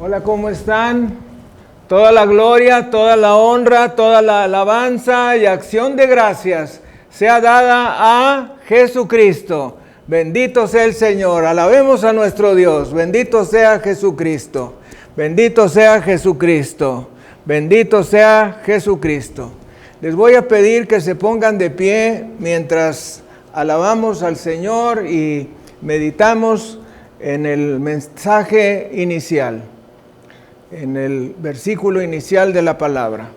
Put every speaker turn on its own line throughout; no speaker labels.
Hola, ¿cómo están? Toda la gloria, toda la honra, toda la alabanza y acción de gracias sea dada a Jesucristo. Bendito sea el Señor, alabemos a nuestro Dios. Bendito sea Jesucristo, bendito sea Jesucristo, bendito sea Jesucristo. Les voy a pedir que se pongan de pie mientras alabamos al Señor y meditamos en el mensaje inicial, en el versículo inicial de la palabra.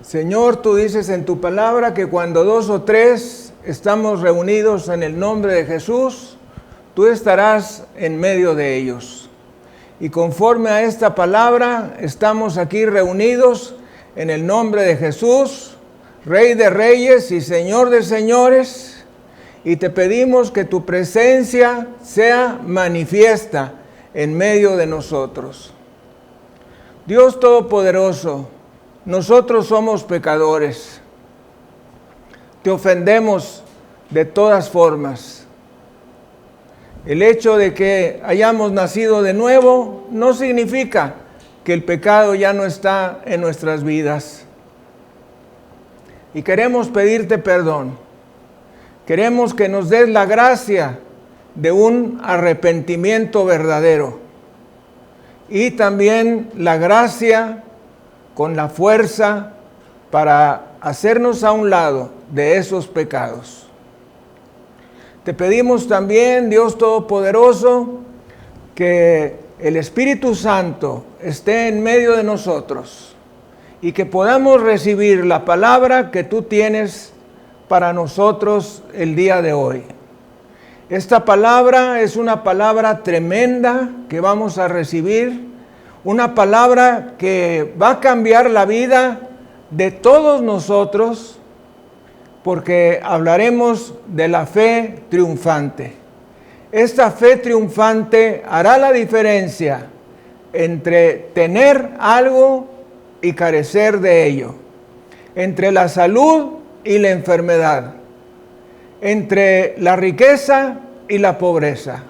Señor, tú dices en tu palabra que cuando 2 o 3 estamos reunidos en el nombre de Jesús, tú estarás en medio de ellos. Y conforme a esta palabra, estamos aquí reunidos en el nombre de Jesús, Rey de Reyes y Señor de Señores, y te pedimos que tu presencia sea manifiesta en medio de nosotros. Dios Todopoderoso, nosotros somos pecadores. Te ofendemos de todas formas. El hecho de que hayamos nacido de nuevo no significa que el pecado ya no está en nuestras vidas. Y queremos pedirte perdón. Queremos que nos des la gracia de un arrepentimiento verdadero. Y también la gracia con la fuerza para hacernos a un lado de esos pecados. Te pedimos también, Dios Todopoderoso, que el Espíritu Santo esté en medio de nosotros y que podamos recibir la palabra que tú tienes para nosotros el día de hoy. Esta palabra es una palabra tremenda que vamos a recibir, una palabra que va a cambiar la vida de todos nosotros, porque hablaremos de la fe triunfante. Esta fe triunfante hará la diferencia entre tener algo y carecer de ello, entre la salud y la enfermedad, entre la riqueza y la pobreza,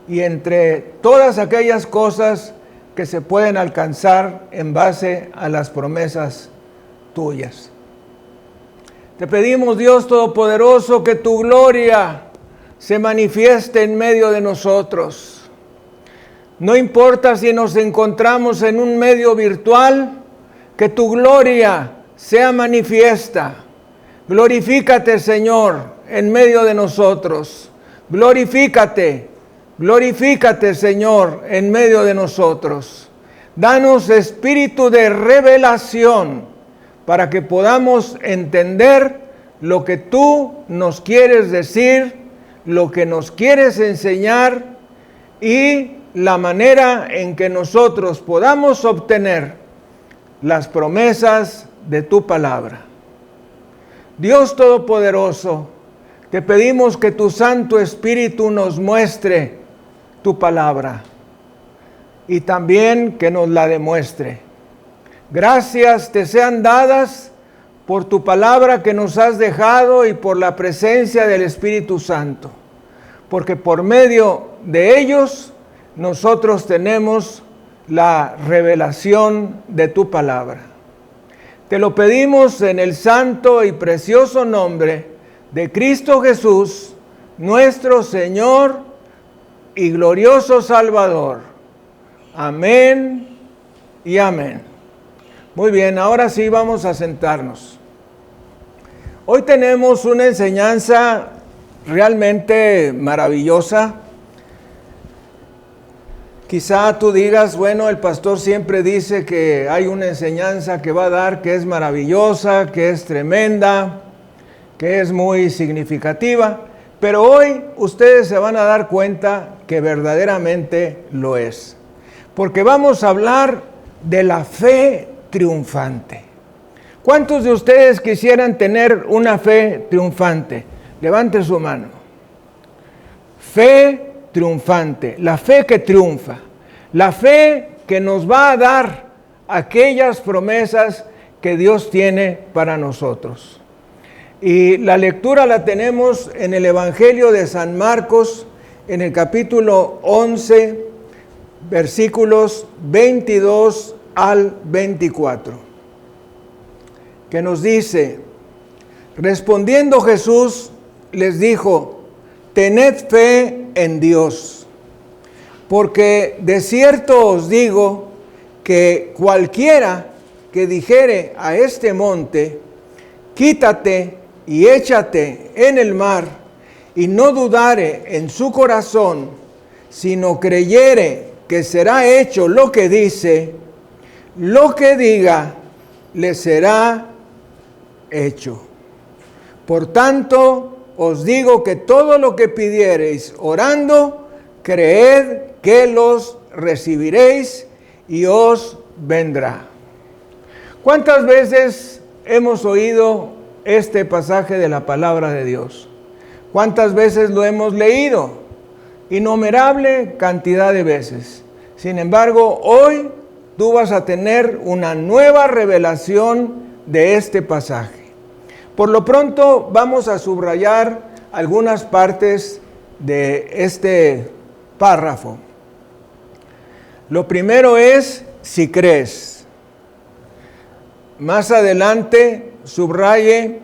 y entre todas aquellas cosas que se pueden alcanzar en base a las promesas tuyas. Te pedimos, Dios Todopoderoso, que tu gloria se manifieste en medio de nosotros. No importa si nos encontramos en un medio virtual, que tu gloria sea manifiesta. Glorifícate, Señor, en medio de nosotros. Glorifícate, Señor, en medio de nosotros. Danos espíritu de revelación para que podamos entender lo que tú nos quieres decir, lo que nos quieres enseñar y la manera en que nosotros podamos obtener las promesas de tu palabra. Dios Todopoderoso, te pedimos que tu Santo Espíritu nos muestre tu palabra y también que nos la demuestre. Gracias te sean dadas por tu palabra que nos has dejado y por la presencia del Espíritu Santo, porque por medio de ellos nosotros tenemos la revelación de tu palabra. Te lo pedimos en el santo y precioso nombre de Cristo Jesús, nuestro Señor y glorioso Salvador. Amén y amén. Muy bien, ahora sí vamos a sentarnos. Hoy tenemos una enseñanza realmente maravillosa. Quizá tú digas, bueno, el pastor siempre dice que hay una enseñanza que va a dar que es maravillosa, que es tremenda, que es muy significativa, pero hoy ustedes se van a dar cuenta que verdaderamente lo es. Porque vamos a hablar de la fe triunfante. ¿Cuántos de ustedes quisieran tener una fe triunfante? Levante su mano. Fe triunfante, la fe que triunfa, la fe que nos va a dar aquellas promesas que Dios tiene para nosotros. Y la lectura la tenemos en el Evangelio de San Marcos, en el capítulo 11, versículos 22 al 24, que nos dice: respondiendo Jesús les dijo: tened fe en Dios, porque de cierto os digo que cualquiera que dijere a este monte: quítate y échate en el mar, y no dudare en su corazón, sino creyere que será hecho lo que dice, lo que diga le será hecho. Por tanto, os digo que todo lo que pidiereis orando, creed que los recibiréis y os vendrá. ¿Cuántas veces hemos oído este pasaje de la palabra de Dios? ¿Cuántas veces lo hemos leído? Innumerable cantidad de veces. Sin embargo, hoy tú vas a tener una nueva revelación de este pasaje. Por lo pronto vamos a subrayar algunas partes de este párrafo. Lo primero es: si crees. Más adelante subraye: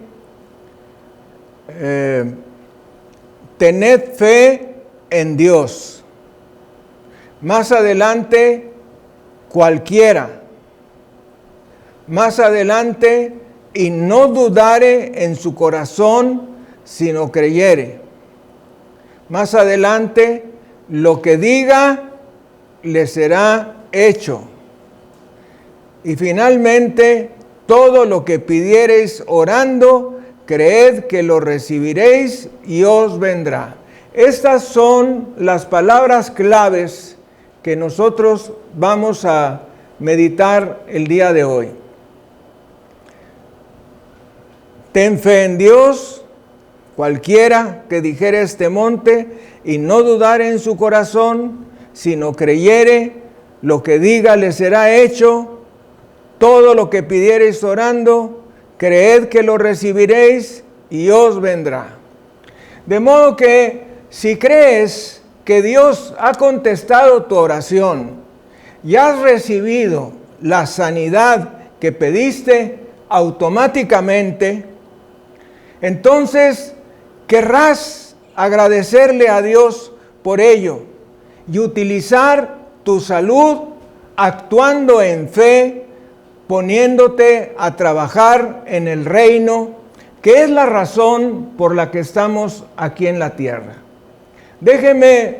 tened fe en Dios. Más adelante: cualquiera. Más adelante: y no dudare en su corazón, sino creyere. Más adelante: lo que diga le será hecho. Y finalmente: todo lo que pidiereis orando, creed que lo recibiréis y os vendrá. Estas son las palabras claves que nosotros vamos a meditar el día de hoy. Ten fe en Dios, cualquiera que dijere este monte, y no dudare en su corazón, sino creyere, lo que diga le será hecho. Todo lo que pidiereis orando, creed que lo recibiréis y os vendrá. De modo que si crees que Dios ha contestado tu oración y has recibido la sanidad que pediste automáticamente, entonces querrás agradecerle a Dios por ello y utilizar tu salud actuando en fe, poniéndote a trabajar en el reino, que es la razón por la que estamos aquí en la tierra. Déjeme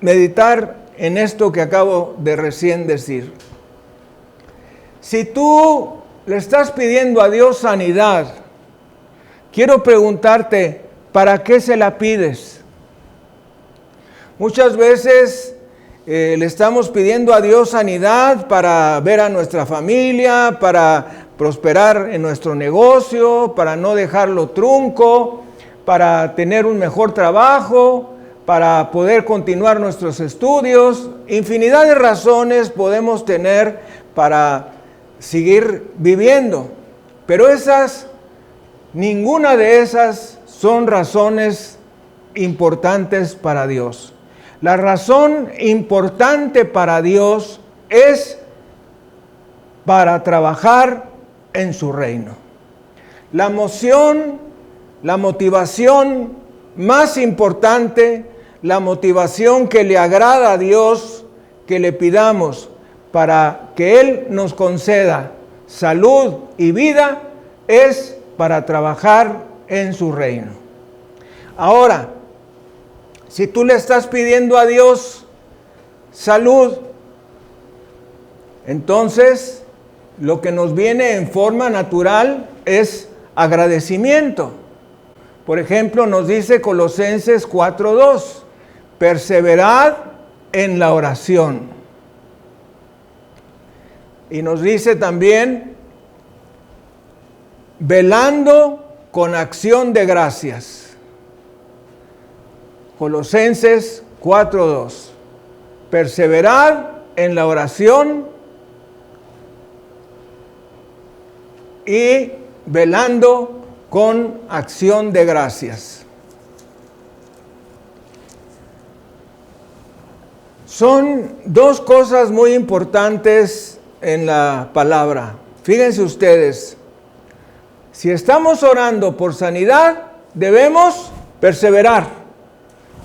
meditar en esto que acabo de recién decir. Si tú le estás pidiendo a Dios sanidad, quiero preguntarte, ¿para qué se la pides? Muchas veces le estamos pidiendo a Dios sanidad para ver a nuestra familia, para prosperar en nuestro negocio, para no dejarlo trunco, para tener un mejor trabajo, para poder continuar nuestros estudios. Infinidad de razones podemos tener para seguir viviendo, pero ninguna de esas son razones importantes para Dios. La razón importante para Dios es para trabajar en su reino. La motivación más importante, la motivación que le agrada a Dios, que le pidamos para que Él nos conceda salud y vida, es para trabajar en su reino. Ahora, si tú le estás pidiendo a Dios salud, entonces lo que nos viene en forma natural es agradecimiento. Por ejemplo, nos dice Colosenses 4:2, perseverad en la oración. Y nos dice también, velando con acción de gracias. Colosenses 4:2. Perseverad en la oración y velando con acción de gracias. Son dos cosas muy importantes en la palabra. Fíjense ustedes, si estamos orando por sanidad, debemos perseverar,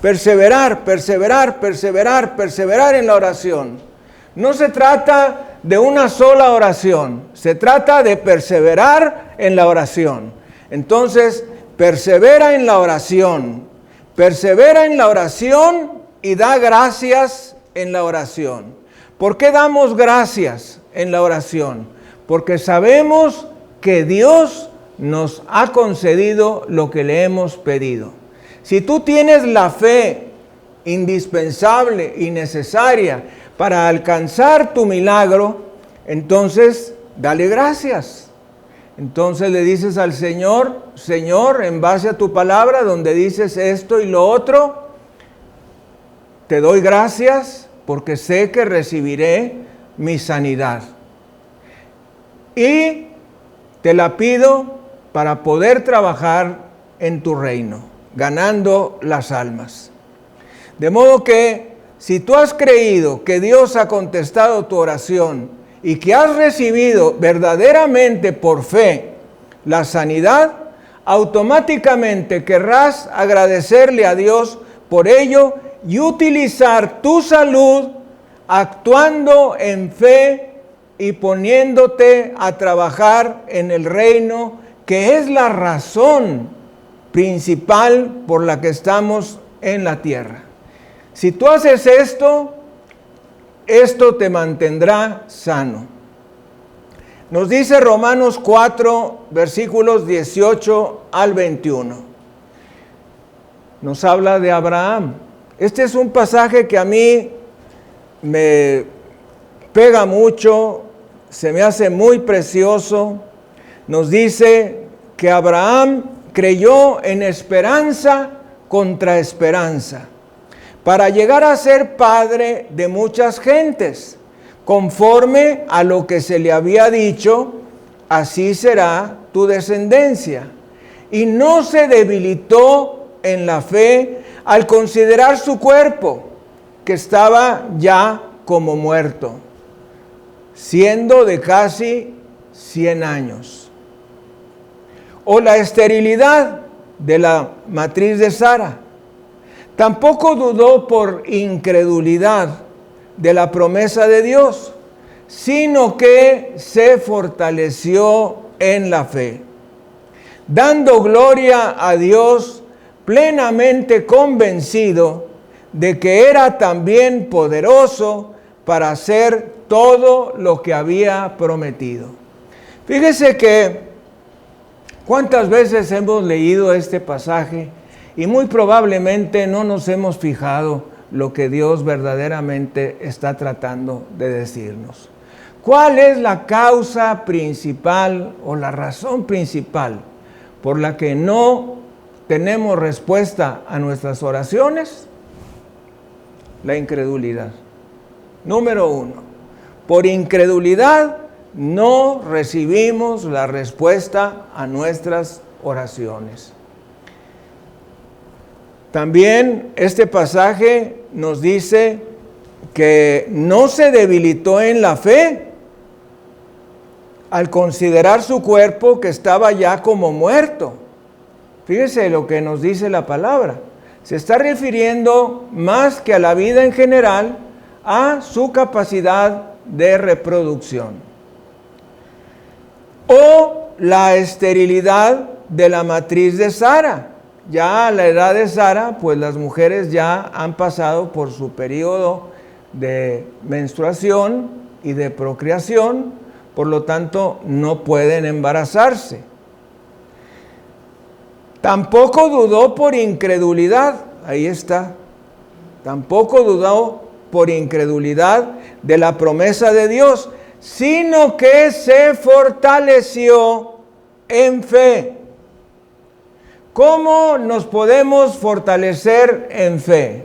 perseverar, perseverar, perseverar, perseverar en la oración. No se trata de una sola oración, se trata de perseverar en la oración. Entonces, persevera en la oración y da gracias en la oración. ¿Por qué damos gracias en la oración? Porque sabemos que Dios nos ha concedido lo que le hemos pedido. Si tú tienes la fe indispensable y necesaria para alcanzar tu milagro, entonces dale gracias. Entonces le dices al Señor: Señor, en base a tu palabra donde dices esto y lo otro, te doy gracias porque sé que recibiré mi sanidad. Y te la pido para poder trabajar en tu reino, ganando las almas. De modo que si tú has creído que Dios ha contestado tu oración y que has recibido verdaderamente por fe la sanidad, automáticamente querrás agradecerle a Dios por ello y utilizar tu salud actuando en fe y poniéndote a trabajar en el reino, que es la razón principal por la que estamos en la tierra. Si tú haces esto te mantendrá sano. Nos dice Romanos 4, versículos 18 al 21. Nos habla de Abraham. Este es un pasaje que a mí me pega mucho, se me hace muy precioso. Nos dice que Abraham creyó en esperanza contra esperanza, para llegar a ser padre de muchas gentes, conforme a lo que se le había dicho: así será tu descendencia. Y no se debilitó en la fe al considerar su cuerpo, que estaba ya como muerto, siendo de casi 100 años. O la esterilidad de la matriz de Sara. Tampoco dudó por incredulidad de la promesa de Dios, sino que se fortaleció en la fe, dando gloria a Dios, plenamente convencido de que era también poderoso para hacer todo lo que había prometido. Fíjese que cuántas veces hemos leído este pasaje y muy probablemente no nos hemos fijado lo que Dios verdaderamente está tratando de decirnos. ¿Cuál es la causa principal o la razón principal por la que no tenemos respuesta a nuestras oraciones? La incredulidad. Número 1. Por incredulidad no recibimos la respuesta a nuestras oraciones. También este pasaje nos dice que no se debilitó en la fe al considerar su cuerpo que estaba ya como muerto. Fíjese lo que nos dice la palabra. Se está refiriendo más que a la vida en general, a su capacidad de reproducción. O la esterilidad de la matriz de Sara. Ya a la edad de Sara, pues las mujeres ya han pasado por su periodo de menstruación y de procreación, por lo tanto no pueden embarazarse. Tampoco dudó por incredulidad, ahí está, tampoco dudó por incredulidad de la promesa de Dios, sino que se fortaleció en fe. ¿Cómo nos podemos fortalecer en fe?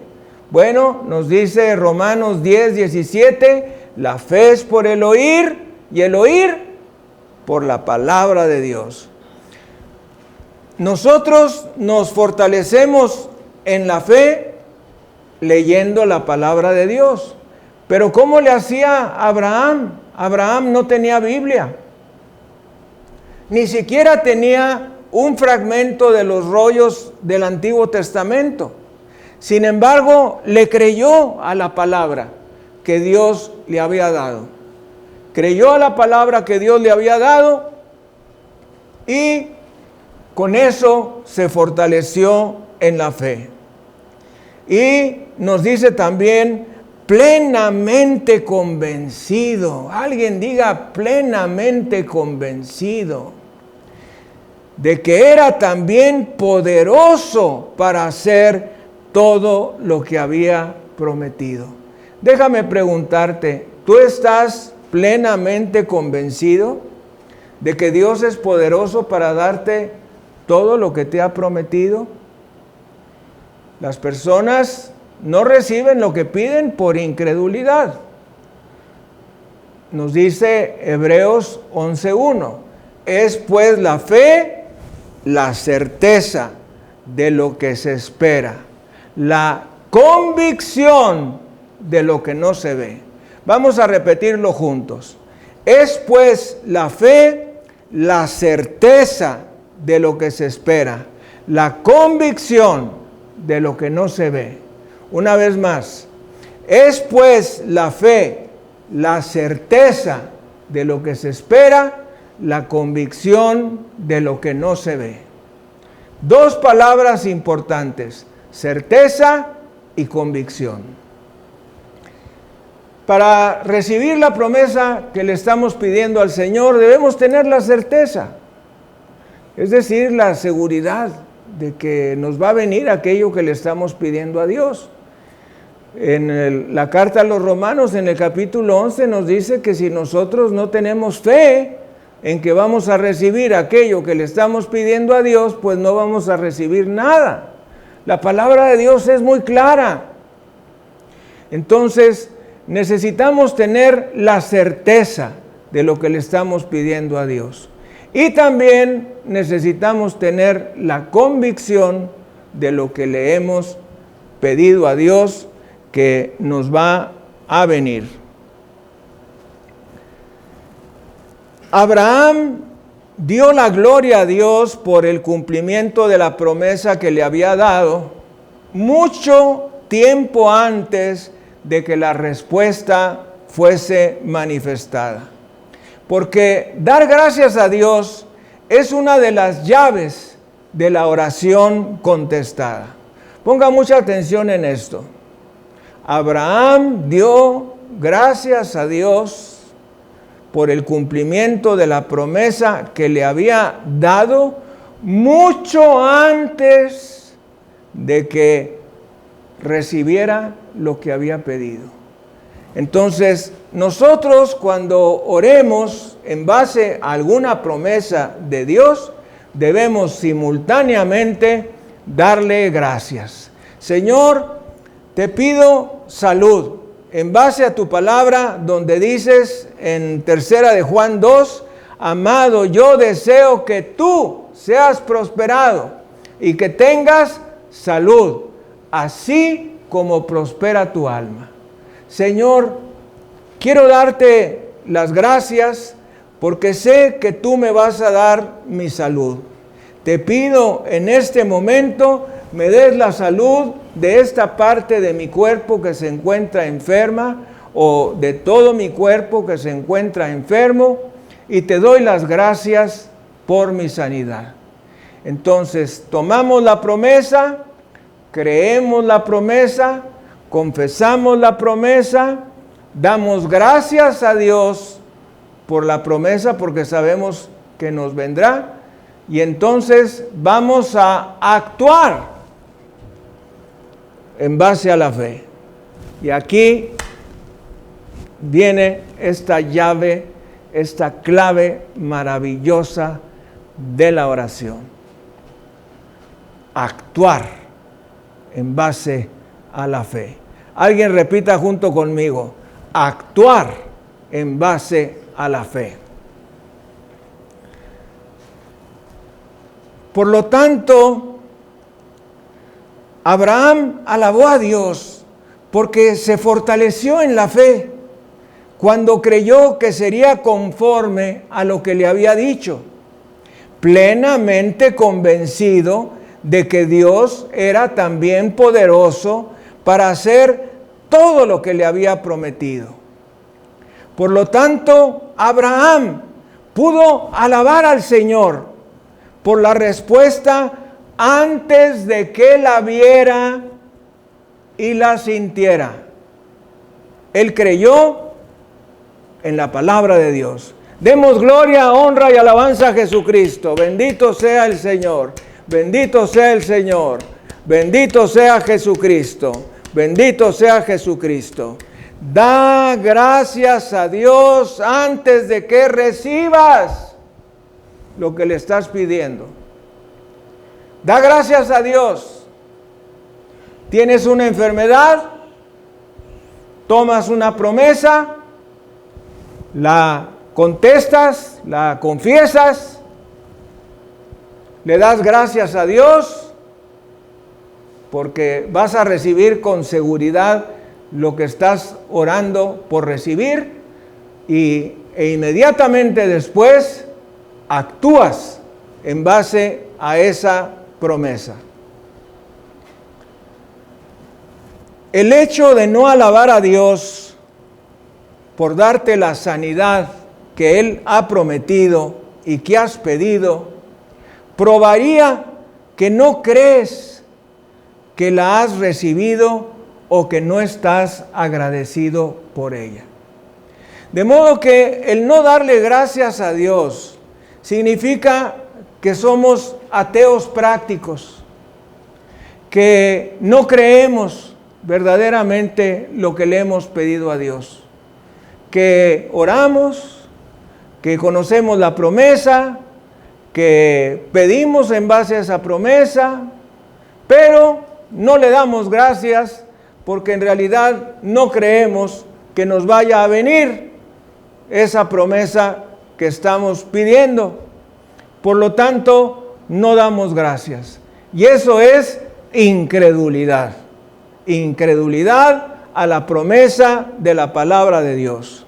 Bueno, nos dice Romanos 10, 17, la fe es por el oír y el oír por la palabra de Dios. Nosotros nos fortalecemos en la fe leyendo la palabra de Dios. Pero ¿cómo le hacía Abraham? Abraham no tenía Biblia. Ni siquiera tenía un fragmento de los rollos del Antiguo Testamento. Sin embargo, le creyó a la palabra que Dios le había dado. Creyó a la palabra que Dios le había dado y con eso se fortaleció en la fe. Y nos dice también, plenamente convencido. Alguien diga plenamente convencido de que era también poderoso para hacer todo lo que había prometido. Déjame preguntarte, ¿tú estás plenamente convencido de que Dios es poderoso para darte todo lo que te ha prometido? Las personas no reciben lo que piden por incredulidad. Nos dice Hebreos 11:1, es pues la fe, la certeza de lo que se espera, la convicción de lo que no se ve. Vamos a repetirlo juntos. Es pues la fe, la certeza de lo que se espera, la convicción de lo que no se ve. Una vez más, es pues la fe, la certeza de lo que se espera, la convicción de lo que no se ve. Dos palabras importantes, certeza y convicción. Para recibir la promesa que le estamos pidiendo al Señor, debemos tener la certeza, es decir, la seguridad de que nos va a venir aquello que le estamos pidiendo a Dios. En la carta a los Romanos, en el capítulo 11, nos dice que si nosotros no tenemos fe en que vamos a recibir aquello que le estamos pidiendo a Dios, pues no vamos a recibir nada. La palabra de Dios es muy clara. Entonces, necesitamos tener la certeza de lo que le estamos pidiendo a Dios. Y también necesitamos tener la convicción de lo que le hemos pedido a Dios que nos va a venir. Abraham dio la gloria a Dios por el cumplimiento de la promesa que le había dado mucho tiempo antes de que la respuesta fuese manifestada. Porque dar gracias a Dios es una de las llaves de la oración contestada. Ponga mucha atención en esto. Abraham dio gracias a Dios por el cumplimiento de la promesa que le había dado mucho antes de que recibiera lo que había pedido. Entonces, nosotros cuando oremos en base a alguna promesa de Dios, debemos simultáneamente darle gracias. Señor, te pido salud. En base a tu palabra, donde dices en 3 de Juan 2, amado, yo deseo que tú seas prosperado y que tengas salud, así como prospera tu alma. Señor, quiero darte las gracias porque sé que tú me vas a dar mi salud. Te pido en este momento me des la salud de esta parte de mi cuerpo que se encuentra enferma o de todo mi cuerpo que se encuentra enfermo y te doy las gracias por mi sanidad. Entonces, tomamos la promesa, creemos la promesa, confesamos la promesa, damos gracias a Dios por la promesa porque sabemos que nos vendrá y entonces vamos a actuar en base a la fe. Y aquí viene esta llave, esta clave maravillosa de la oración. Actuar en base a la fe. Alguien repita junto conmigo, actuar en base a la fe. Por lo tanto, Abraham alabó a Dios porque se fortaleció en la fe cuando creyó que sería conforme a lo que le había dicho, plenamente convencido de que Dios era también poderoso para hacer todo lo que le había prometido. Por lo tanto, Abraham pudo alabar al Señor por la respuesta antes de que la viera y la sintiera. Él creyó en la palabra de Dios. Demos gloria, honra y alabanza a Jesucristo. Bendito sea el Señor. Bendito sea el Señor. Bendito sea Jesucristo. Bendito sea Jesucristo. Da gracias a Dios antes de que recibas lo que le estás pidiendo. Da gracias a Dios. Tienes una enfermedad, tomas una promesa, la contestas, la confiesas, le das gracias a Dios porque vas a recibir con seguridad lo que estás orando por recibir e inmediatamente después actúas en base a esa promesa. El hecho de no alabar a Dios por darte la sanidad que Él ha prometido y que has pedido, probaría que no crees que la has recibido o que no estás agradecido por ella. De modo que el no darle gracias a Dios significa que somos ateos prácticos, que no creemos verdaderamente lo que le hemos pedido a Dios, que oramos, que conocemos la promesa, que pedimos en base a esa promesa, pero no le damos gracias porque en realidad no creemos que nos vaya a venir esa promesa que estamos pidiendo. Por lo tanto, no damos gracias. Y eso es incredulidad. Incredulidad a la promesa de la palabra de Dios.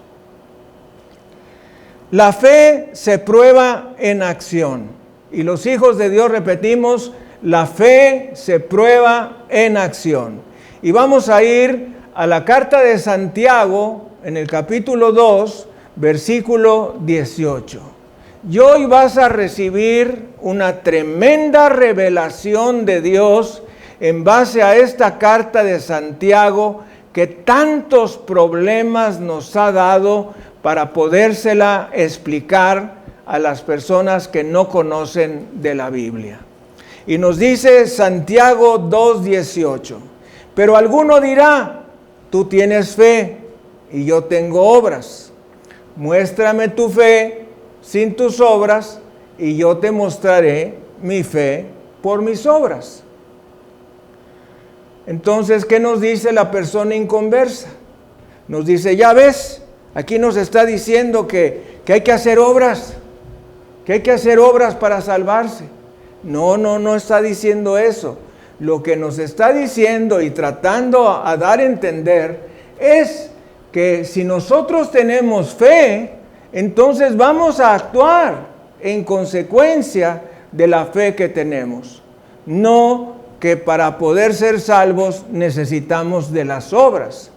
La fe se prueba en acción. Y los hijos de Dios repetimos, la fe se prueba en acción. Y vamos a ir a la carta de Santiago, en el capítulo 2, versículo 18. Y hoy vas a recibir una tremenda revelación de Dios en base a esta carta de Santiago que tantos problemas nos ha dado para podérsela explicar a las personas que no conocen de la Biblia. Y nos dice Santiago 2:18, pero alguno dirá, tú tienes fe y yo tengo obras. Muéstrame tu fe sin tus obras y yo te mostraré mi fe por mis obras. Entonces, ¿qué nos dice la persona inconversa? Nos dice, ya ves, aquí nos está diciendo que hay que hacer obras, que hay que hacer obras para salvarse. No está diciendo eso. Lo que nos está diciendo y tratando a dar a entender es que si nosotros tenemos fe, entonces vamos a actuar en consecuencia de la fe que tenemos. No que para poder ser salvos necesitamos de las obras.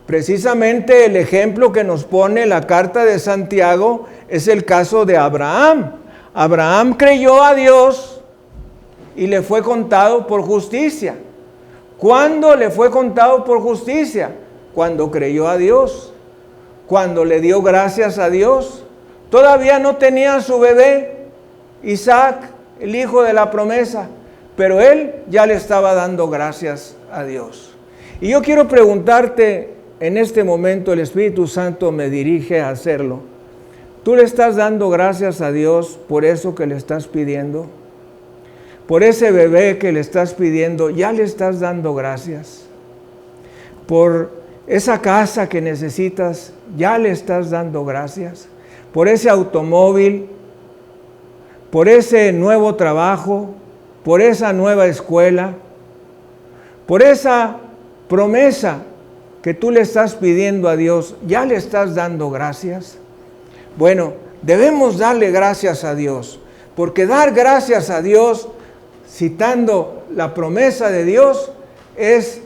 Precisamente el ejemplo que nos pone la carta de Santiago es el caso de Abraham. Abraham creyó a Dios y le fue contado por justicia. ¿Cuándo le fue contado por justicia? Cuando creyó a Dios, cuando le dio gracias a Dios. Todavía no tenía su bebé, Isaac, el hijo de la promesa, pero él ya le estaba dando gracias a Dios. Y yo quiero preguntarte, en este momento el Espíritu Santo me dirige a hacerlo. ¿Tú le estás dando gracias a Dios por eso que le estás pidiendo? Por ese bebé que le estás pidiendo, ¿ya le estás dando gracias? Por esa casa que necesitas, ¿ya le estás dando gracias? Por ese automóvil, por ese nuevo trabajo, por esa nueva escuela, por esa promesa que tú le estás pidiendo a Dios, ¿ya le estás dando gracias? Bueno, debemos darle gracias a Dios, porque dar gracias a Dios, citando la promesa de Dios, es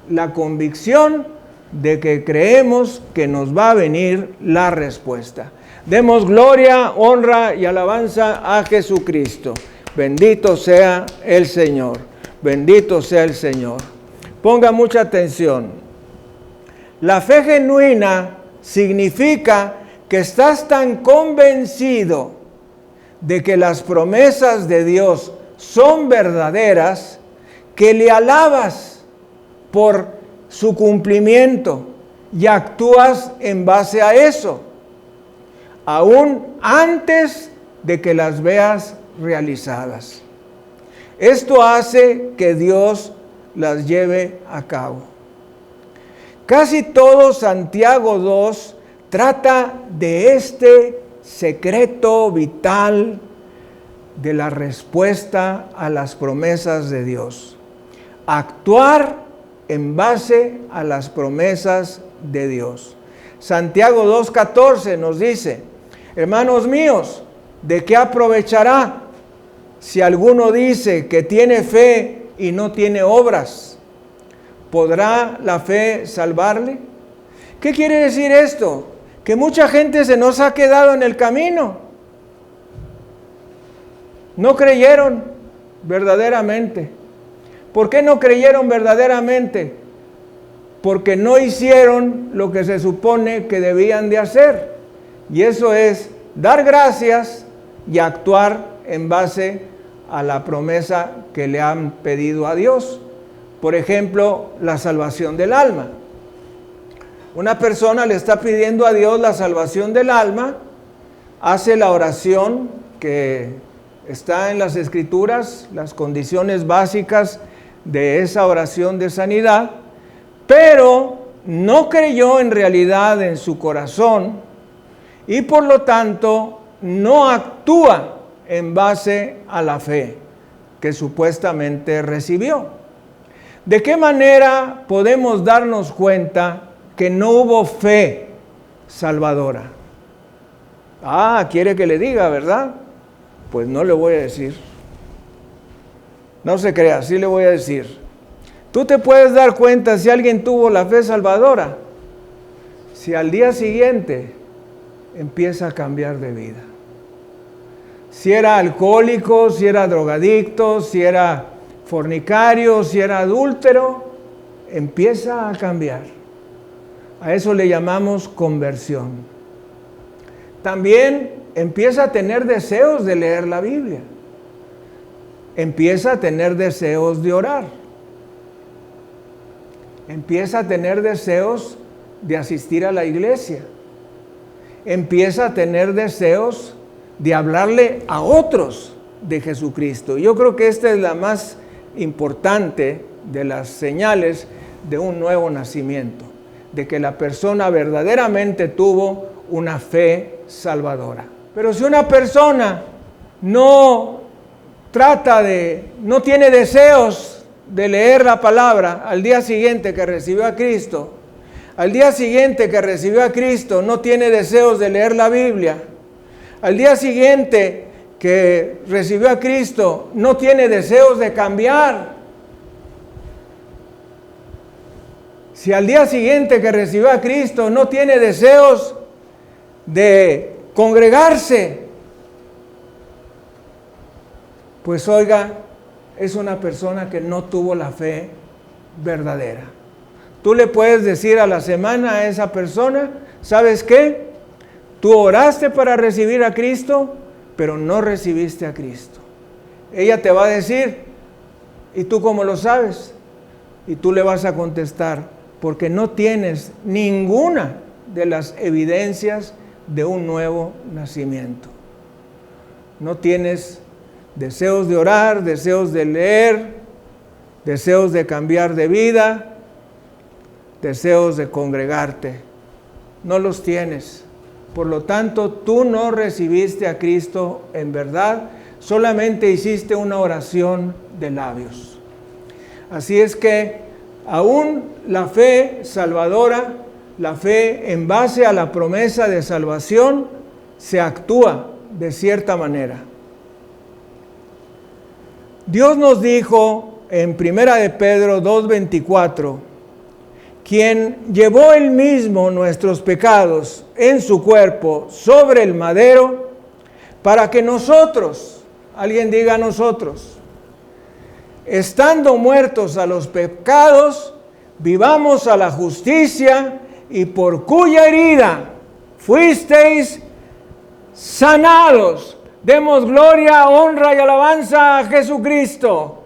la convicción de que creemos que nos va a venir la respuesta. Demos gloria, honra y alabanza a Jesucristo. Bendito sea el Señor. Bendito sea el Señor. Ponga mucha atención. La fe genuina significa que estás tan convencido de que las promesas de Dios son verdaderas que le alabas por su cumplimiento y actúas en base a eso, aún antes de que las veas realizadas. Esto hace que Dios las lleve a cabo. Casi todo Santiago 2 trata de este secreto vital de la respuesta a las promesas de Dios. Actuar en base a las promesas de Dios. Santiago 2:14 nos dice: hermanos míos, ¿de qué aprovechará si alguno dice que tiene fe y no tiene obras? ¿Podrá la fe salvarle? ¿Qué quiere decir esto? Que mucha gente se nos ha quedado en el camino. No creyeron verdaderamente. ¿Por qué no creyeron verdaderamente? Porque no hicieron lo que se supone que debían de hacer. Y eso es dar gracias y actuar en base a la promesa que le han pedido a Dios. Por ejemplo, la salvación del alma. Una persona le está pidiendo a Dios la salvación del alma, hace la oración que está en las Escrituras, las condiciones básicas de esa oración de sanidad, pero no creyó en realidad en su corazón y por lo tanto no actúa en base a la fe que supuestamente recibió. ¿De qué manera podemos darnos cuenta que no hubo fe salvadora? Quiere que le diga, ¿verdad? Pues no le voy a decir. No se crea, sí le voy a decir. Tú te puedes dar cuenta si alguien tuvo la fe salvadora, si al día siguiente empieza a cambiar de vida. Si era alcohólico, si era drogadicto, si era fornicario, si era adúltero, empieza a cambiar. A eso le llamamos conversión. También empieza a tener deseos de leer la Biblia. Empieza a tener deseos de orar. Empieza a tener deseos de asistir a la iglesia. Empieza a tener deseos de hablarle a otros de Jesucristo. Yo creo que esta es la más importante de las señales de un nuevo nacimiento, de que la persona verdaderamente tuvo una fe salvadora. Pero si una persona no tiene deseos de leer la palabra al día siguiente que recibió a Cristo, al día siguiente que recibió a Cristo no tiene deseos de leer la Biblia, al día siguiente que recibió a Cristo no tiene deseos de cambiar, si al día siguiente que recibió a Cristo no tiene deseos de congregarse, pues oiga, es una persona que no tuvo la fe verdadera. Tú le puedes decir a la semana a esa persona, ¿sabes qué? Tú oraste para recibir a Cristo, pero no recibiste a Cristo. Ella te va a decir, ¿y tú cómo lo sabes? Y tú le vas a contestar, porque no tienes ninguna de las evidencias de un nuevo nacimiento. No tienes deseos de orar, deseos de leer, deseos de cambiar de vida, deseos de congregarte. No los tienes. Por lo tanto, tú no recibiste a Cristo en verdad, solamente hiciste una oración de labios. Así es que Aún la fe salvadora, la fe en base a la promesa de salvación, se actúa de cierta manera. Dios nos dijo en 1 de Pedro 2:24, quien llevó él mismo nuestros pecados en su cuerpo sobre el madero, para que nosotros, alguien diga nosotros, estando muertos a los pecados, vivamos a la justicia, y por cuya herida fuisteis sanados. Demos gloria, honra y alabanza a Jesucristo.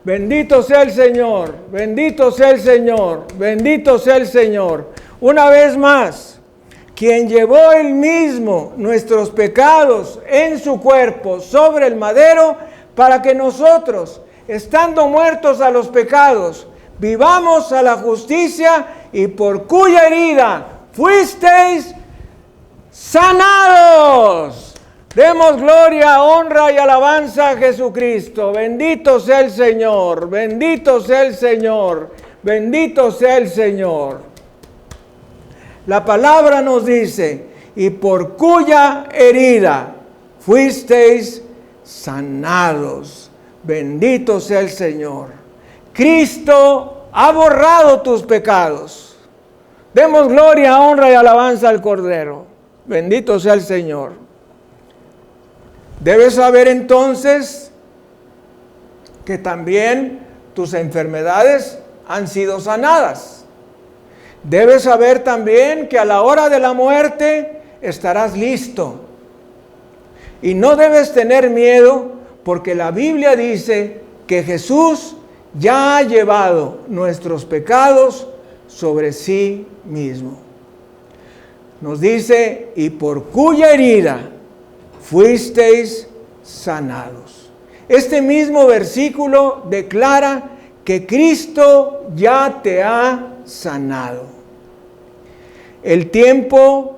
Bendito sea el Señor, bendito sea el Señor, bendito sea el Señor. Una vez más, quien llevó él mismo nuestros pecados en su cuerpo sobre el madero, para que nosotros, estando muertos a los pecados, vivamos a la justicia, y por cuya herida fuisteis sanados. Demos gloria, honra y alabanza a Jesucristo. Bendito sea el Señor, bendito sea el Señor, bendito sea el Señor. La palabra nos dice, y por cuya herida fuisteis sanados. Bendito sea el Señor. Cristo ha borrado tus pecados. Demos gloria, honra y alabanza al Cordero. Bendito sea el Señor. Debes saber entonces que también tus enfermedades han sido sanadas. Debes saber también que a la hora de la muerte estarás listo. Y no debes tener miedo, porque la Biblia dice que Jesús ya ha llevado nuestros pecados sobre sí mismo. Nos dice, y por cuya herida fuisteis sanados. Este mismo versículo declara que Cristo ya te ha sanado. El tiempo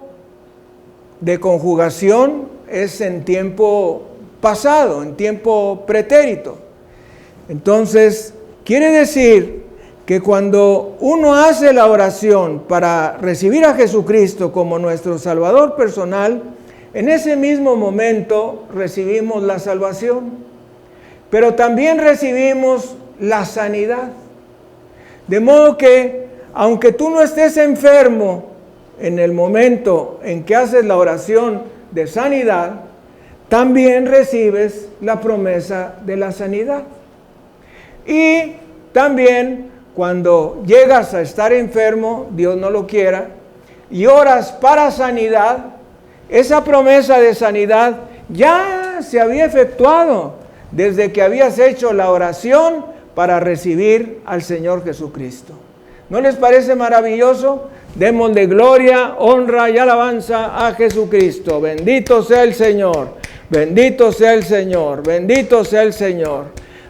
de conjugación es en tiempo pasado, en tiempo pretérito. Entonces, quiere decir que cuando uno hace la oración para recibir a Jesucristo como nuestro Salvador personal, en ese mismo momento recibimos la salvación, pero también recibimos la sanidad. De modo que, aunque tú no estés enfermo en el momento en que haces la oración de sanidad, también recibes la promesa de la sanidad. Y también cuando llegas a estar enfermo, Dios no lo quiera, y oras para sanidad, esa promesa de sanidad ya se había efectuado desde que habías hecho la oración para recibir al Señor Jesucristo. ¿No les parece maravilloso? Démosle gloria, honra y alabanza a Jesucristo. Bendito sea el Señor, bendito sea el Señor, bendito sea el Señor.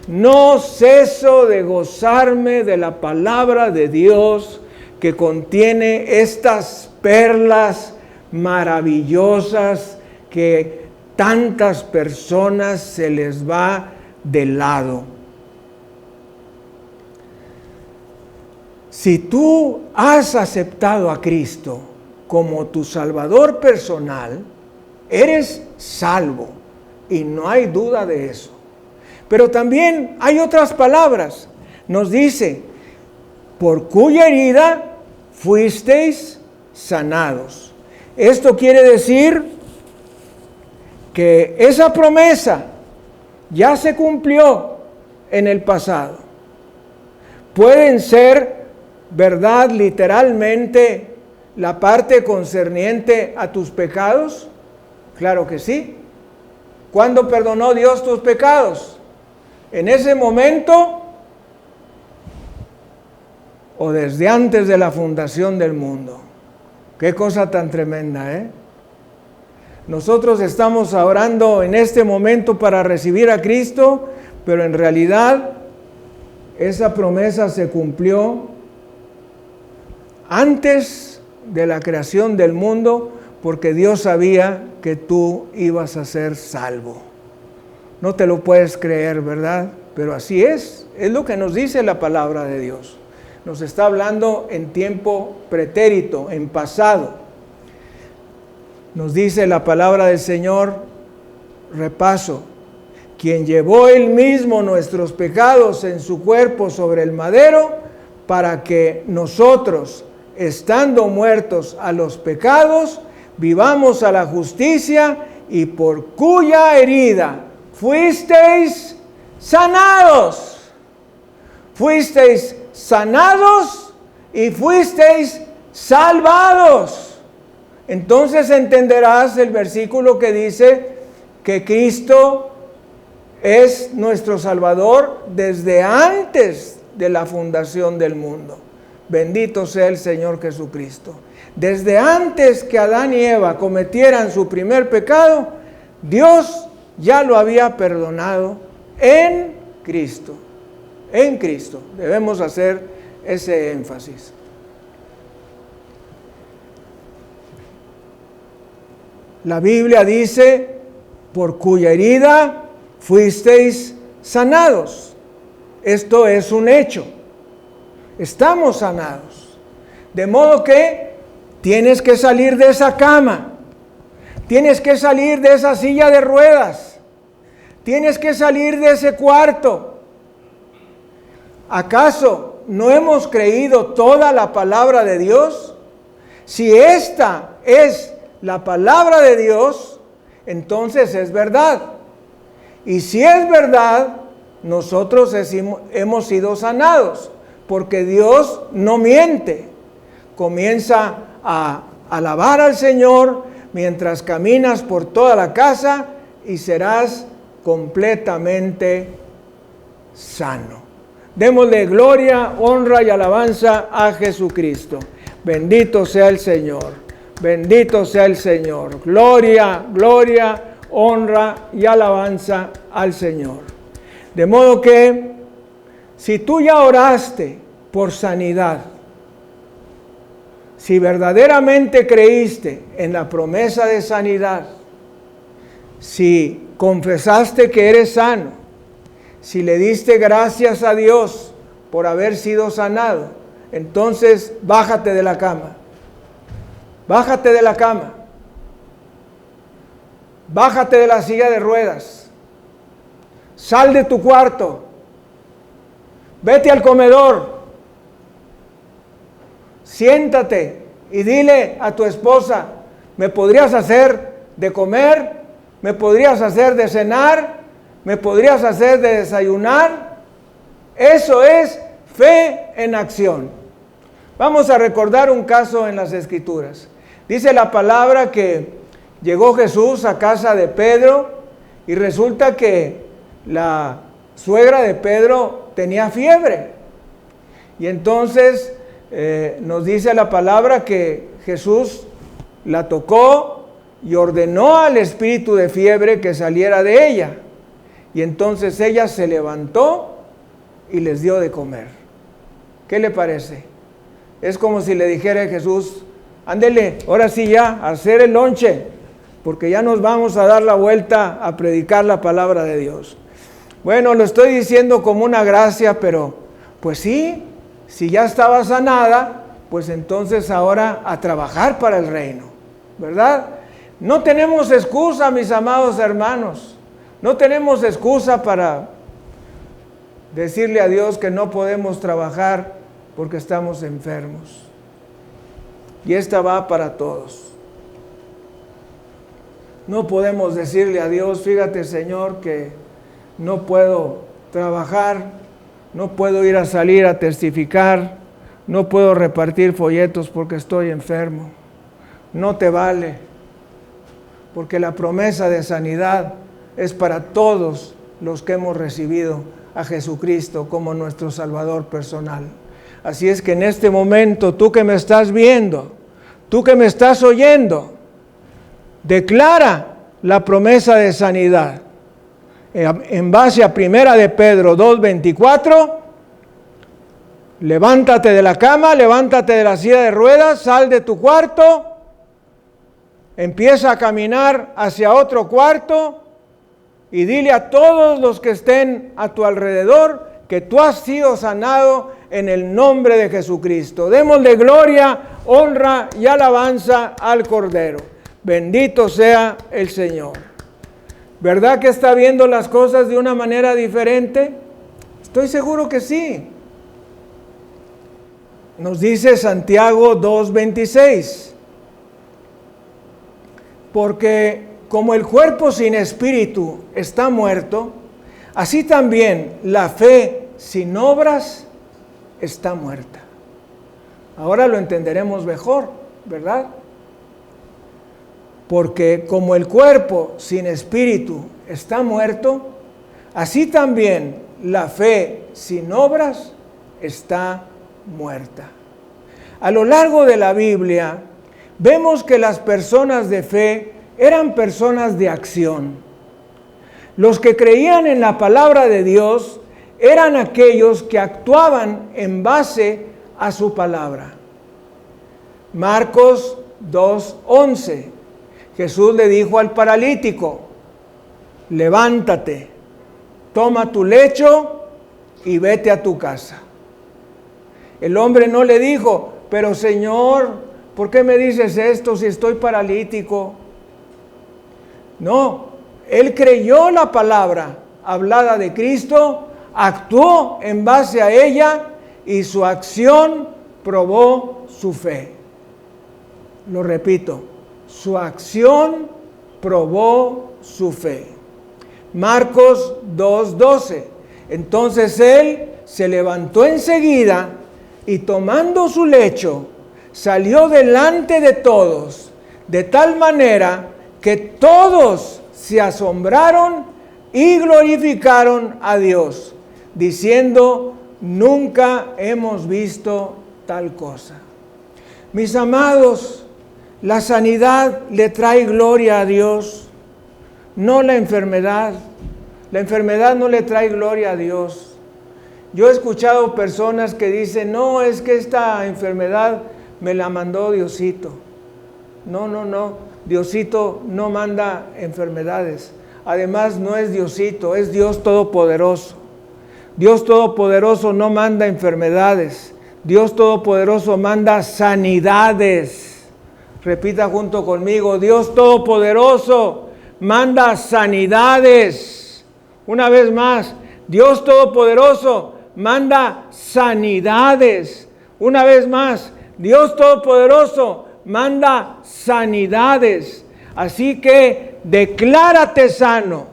No ceso de gozarme de la palabra de Dios que contiene estas perlas maravillosas que tantas personas se les va de lado. Si tú has aceptado a Cristo como tu Salvador personal, eres salvo y no hay duda de eso. Pero también hay otras palabras. Nos dice, por cuya herida fuisteis sanados. Esto quiere decir que esa promesa ya se cumplió en el pasado. Pueden ser verdad literalmente la parte concerniente a tus pecados. Claro que sí. ¿Cuándo perdonó Dios tus pecados? ¿En ese momento o desde antes de la fundación del mundo? Qué cosa tan tremenda, ¿eh? Nosotros estamos orando en este momento para recibir a Cristo, pero en realidad esa promesa se cumplió antes de la creación del mundo, porque Dios sabía que tú ibas a ser salvo. No te lo puedes creer, ¿verdad? Pero así es lo que nos dice la palabra de Dios. Nos está hablando en tiempo pretérito, en pasado. Nos dice la palabra del Señor, repaso, quien llevó él mismo nuestros pecados en su cuerpo sobre el madero, para que nosotros, estando muertos a los pecados, vivamos a la justicia, y por cuya herida fuisteis sanados. Fuisteis sanados y fuisteis salvados. Entonces entenderás el versículo que dice que Cristo es nuestro Salvador desde antes de la fundación del mundo. Bendito sea el Señor Jesucristo. Desde antes que Adán y Eva cometieran su primer pecado, Dios ya lo había perdonado en Cristo. En Cristo. Debemos hacer ese énfasis. La Biblia dice, por cuya herida fuisteis sanados. Esto es un hecho. Estamos sanados. De modo que tienes que salir de esa cama. Tienes que salir de esa silla de ruedas. Tienes que salir de ese cuarto. ¿Acaso no hemos creído toda la palabra de Dios? Si esta es la palabra de Dios, entonces es verdad. Y si es verdad, nosotros hemos sido sanados, porque Dios no miente. Comienza a alabar al Señor mientras caminas por toda la casa y serás completamente sano. Démosle gloria, honra y alabanza a Jesucristo. Bendito sea el Señor. Bendito sea el Señor. Gloria, gloria, honra y alabanza al Señor. De modo que, si tú ya oraste por sanidad, si verdaderamente creíste en la promesa de sanidad, si confesaste que eres sano, si le diste gracias a Dios por haber sido sanado, entonces bájate de la cama. Bájate de la cama. Bájate de la silla de ruedas. Sal de tu cuarto. Vete al comedor. Siéntate y dile a tu esposa, ¿me podrías hacer de comer? ¿Me podrías hacer de cenar? ¿Me podrías hacer de desayunar? Eso es fe en acción. Vamos a recordar un caso en las Escrituras. Dice la palabra que llegó Jesús a casa de Pedro y resulta que la suegra de Pedro tenía fiebre. Y entonces nos dice la palabra que Jesús la tocó y ordenó al espíritu de fiebre que saliera de ella. Y entonces ella se levantó y les dio de comer. ¿Qué le parece? Es como si le dijera a Jesús, ándele, ahora sí ya, a hacer el lonche, porque ya nos vamos a dar la vuelta a predicar la palabra de Dios. Bueno, lo estoy diciendo como una gracia, pero pues sí, si ya estaba sanada, pues entonces ahora a trabajar para el reino, ¿verdad? No tenemos excusa, mis amados hermanos, no tenemos excusa para decirle a Dios que no podemos trabajar porque estamos enfermos. Y esta va para todos. No podemos decirle a Dios, fíjate Señor que no puedo trabajar, no puedo ir a salir a testificar, no puedo repartir folletos porque estoy enfermo. No te vale, porque la promesa de sanidad es para todos los que hemos recibido a Jesucristo como nuestro Salvador personal. Así es que en este momento, tú que me estás viendo, tú que me estás oyendo, declara la promesa de sanidad. En base a 1 de Pedro 2:24, levántate de la cama, levántate de la silla de ruedas, sal de tu cuarto, empieza a caminar hacia otro cuarto y dile a todos los que estén a tu alrededor que tú has sido sanado en el nombre de Jesucristo. Démosle gloria, honra y alabanza al Cordero. Bendito sea el Señor. ¿Verdad que está viendo las cosas de una manera diferente? Estoy seguro que sí. Nos dice Santiago 2:26. Porque como el cuerpo sin espíritu está muerto, así también la fe sin obras está muerta. Ahora lo entenderemos mejor, ¿verdad? Porque como el cuerpo sin espíritu está muerto, así también la fe sin obras está muerta. A lo largo de la Biblia, vemos que las personas de fe eran personas de acción. Los que creían en la palabra de Dios eran aquellos que actuaban en base a su palabra. Marcos 2:11. Jesús le dijo al paralítico: levántate, toma tu lecho y vete a tu casa. El hombre no le dijo: pero Señor, ¿por qué me dices esto si estoy paralítico? No, él creyó la palabra hablada de Cristo, actuó en base a ella y su acción probó su fe. Lo repito, su acción probó su fe. Marcos 2:12. Entonces él se levantó enseguida y tomando su lecho, salió delante de todos, de tal manera que todos se asombraron y glorificaron a Dios, diciendo: nunca hemos visto tal cosa. Mis amados, la sanidad le trae gloria a Dios, no la enfermedad. La enfermedad no le trae gloria a Dios. Yo he escuchado personas que dicen: no, es que esta enfermedad me la mandó Diosito. No, Diosito no manda enfermedades. Además, no es Diosito, es Dios Todopoderoso. Dios Todopoderoso no manda enfermedades. Dios Todopoderoso manda sanidades. Repita junto conmigo: Dios Todopoderoso manda sanidades. Una vez más, Dios Todopoderoso manda sanidades. Una vez más, Dios Todopoderoso manda sanidades. Así que declárate sano,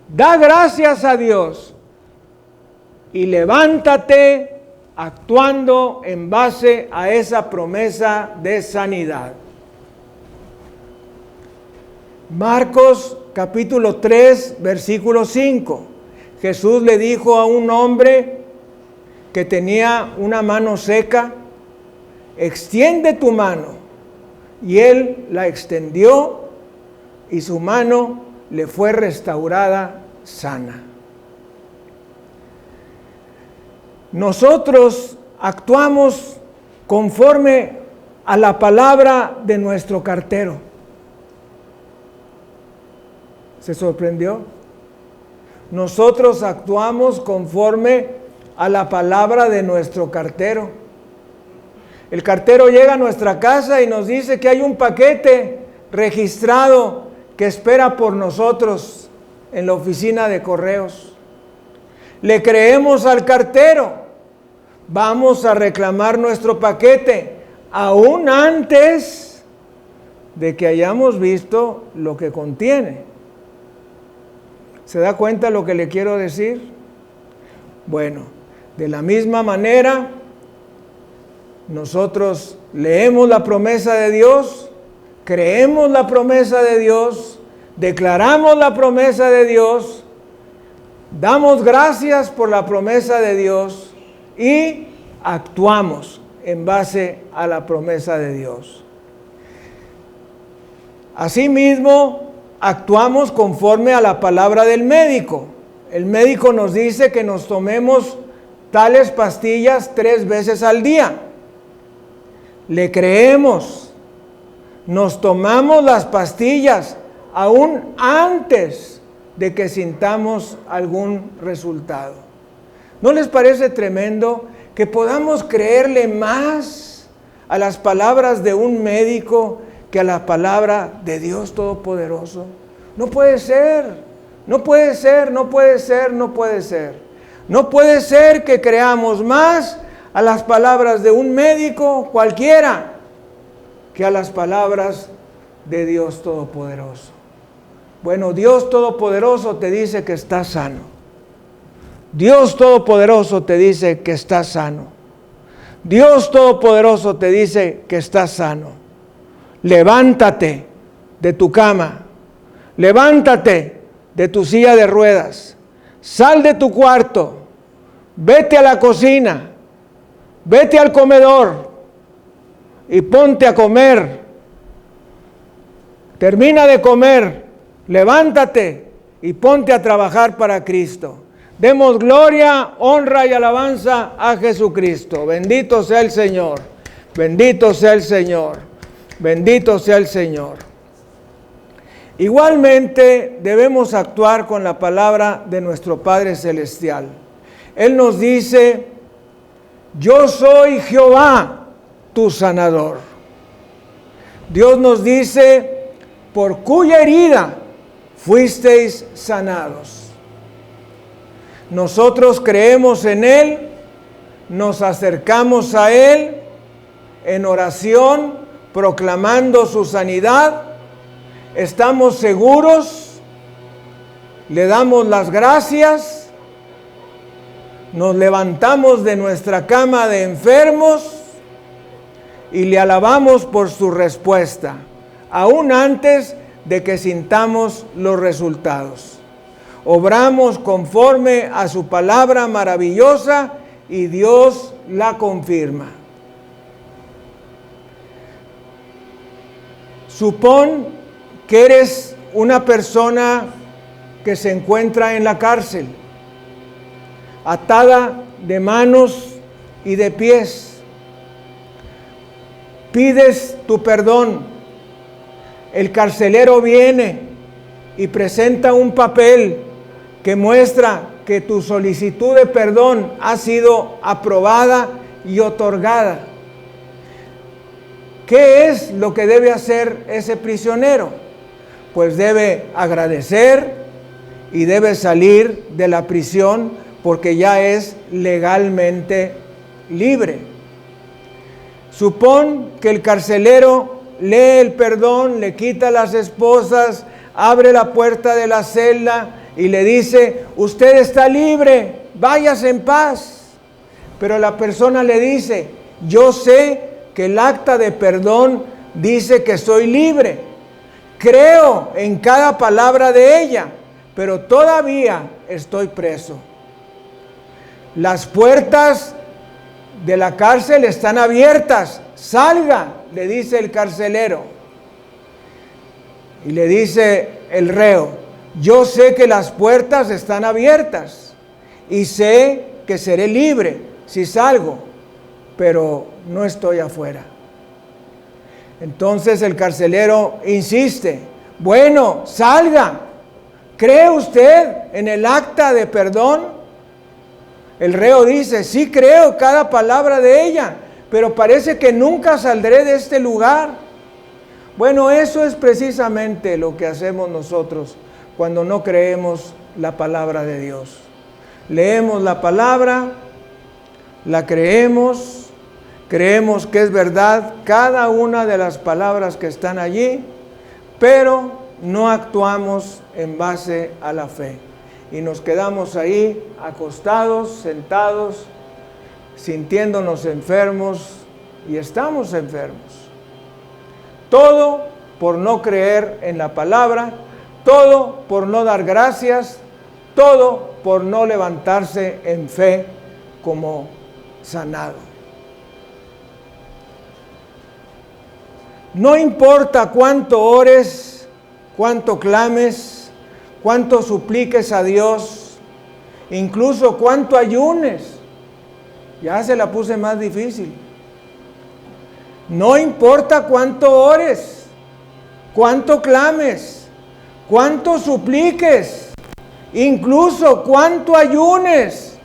da gracias a Dios y levántate actuando en base a esa promesa de sanidad. Marcos capítulo 3, versículo 5. Jesús le dijo a un hombre que tenía una mano seca: extiende tu mano. Y él la extendió y su mano le fue restaurada sana. Nosotros actuamos conforme a la palabra de nuestro cartero. ¿Se sorprendió? Nosotros actuamos conforme a la palabra de nuestro cartero. El cartero llega a nuestra casa y nos dice que hay un paquete registrado que espera por nosotros en la oficina de correos. Le creemos al cartero. Vamos a reclamar nuestro paquete aún antes de que hayamos visto lo que contiene. ¿Se da cuenta lo que le quiero decir? Bueno, de la misma manera, nosotros leemos la promesa de Dios, creemos la promesa de Dios, declaramos la promesa de Dios, damos gracias por la promesa de Dios y actuamos en base a la promesa de Dios. Asimismo, actuamos conforme a la palabra del médico. El médico nos dice que nos tomemos tales pastillas 3 veces al día. Le creemos, nos tomamos las pastillas aún antes de que sintamos algún resultado. ¿No les parece tremendo que podamos creerle más a las palabras de un médico que a la palabra de Dios Todopoderoso? No puede ser, no puede ser, no puede ser, no puede ser. No puede ser que creamos más a las palabras de un médico cualquiera que a las palabras de Dios Todopoderoso. Bueno, Dios Todopoderoso te dice que estás sano. Dios Todopoderoso te dice que estás sano. Dios Todopoderoso te dice que estás sano. Levántate de tu cama. Levántate de tu silla de ruedas. Sal de tu cuarto. Vete a la cocina. Vete al comedor y ponte a comer. Termina de comer, levántate y ponte a trabajar para Cristo. Demos gloria, honra y alabanza a Jesucristo. Bendito sea el Señor. Bendito sea el Señor. Bendito sea el Señor. Igualmente debemos actuar con la palabra de nuestro Padre Celestial. Él nos dice: yo soy Jehová, tu sanador. Dios nos dice: por cuya herida fuisteis sanados. Nosotros creemos en Él, nos acercamos a Él en oración, proclamando su sanidad. Estamos seguros, le damos las gracias. Nos levantamos de nuestra cama de enfermos y le alabamos por su respuesta, aún antes de que sintamos los resultados. Obramos conforme a su palabra maravillosa y Dios la confirma. Supón que eres una persona que se encuentra en la cárcel, atada de manos y de pies. Pides tu perdón. El carcelero viene y presenta un papel que muestra que tu solicitud de perdón ha sido aprobada y otorgada. ¿Qué es lo que debe hacer ese prisionero? Pues debe agradecer y debe salir de la prisión porque ya es legalmente libre. Supón que el carcelero lee el perdón, le quita las esposas, abre la puerta de la celda y le dice: usted está libre, váyase en paz. Pero la persona le dice: yo sé que el acta de perdón dice que soy libre, creo en cada palabra de ella, pero todavía estoy preso. Las puertas de la cárcel están abiertas. Salga, le dice el carcelero. Y le dice el reo: yo sé que las puertas están abiertas y sé que seré libre si salgo, pero no estoy afuera. Entonces el carcelero insiste: bueno, salga. ¿Cree usted en el acta de perdón? El reo dice: sí, creo cada palabra de ella, pero parece que nunca saldré de este lugar. Bueno, eso es precisamente lo que hacemos nosotros cuando no creemos la palabra de Dios. Leemos la palabra, la creemos, creemos que es verdad cada una de las palabras que están allí, pero no actuamos en base a la fe. Y nos quedamos ahí acostados, sentados, sintiéndonos enfermos, y estamos enfermos. Todo por no creer en la palabra, todo por no dar gracias, todo por no levantarse en fe como sanado. No importa cuánto ores, cuánto clames, cuánto supliques a Dios, incluso cuánto ayunes. Ya se la puse más difícil. No importa cuánto ores, cuánto clames, cuánto supliques, incluso cuánto ayunes.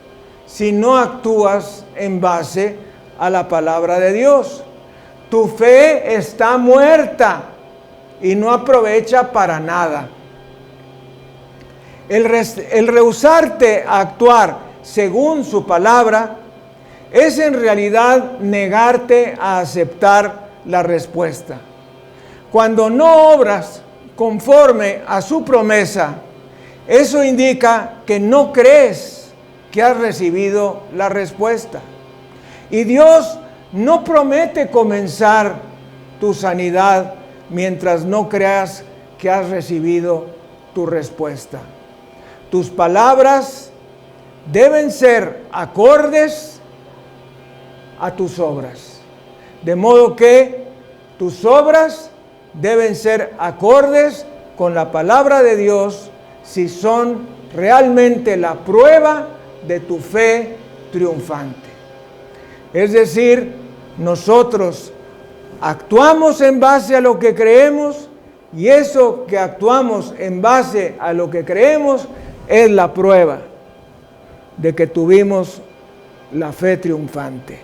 si no actúas en base a la palabra de Dios. Tu fe está muerta y no aprovecha para nada. El rehusarte a actuar según su palabra es en realidad negarte a aceptar la respuesta. Cuando no obras conforme a su promesa, eso indica que no crees que has recibido la respuesta. Y Dios no promete comenzar tu sanidad mientras no creas que has recibido tu respuesta. Tus palabras deben ser acordes a tus obras. De modo que tus obras deben ser acordes con la palabra de Dios si son realmente la prueba de tu fe triunfante. Es decir, nosotros actuamos en base a lo que creemos y eso que actuamos en base a lo que creemos es la prueba de que tuvimos la fe triunfante.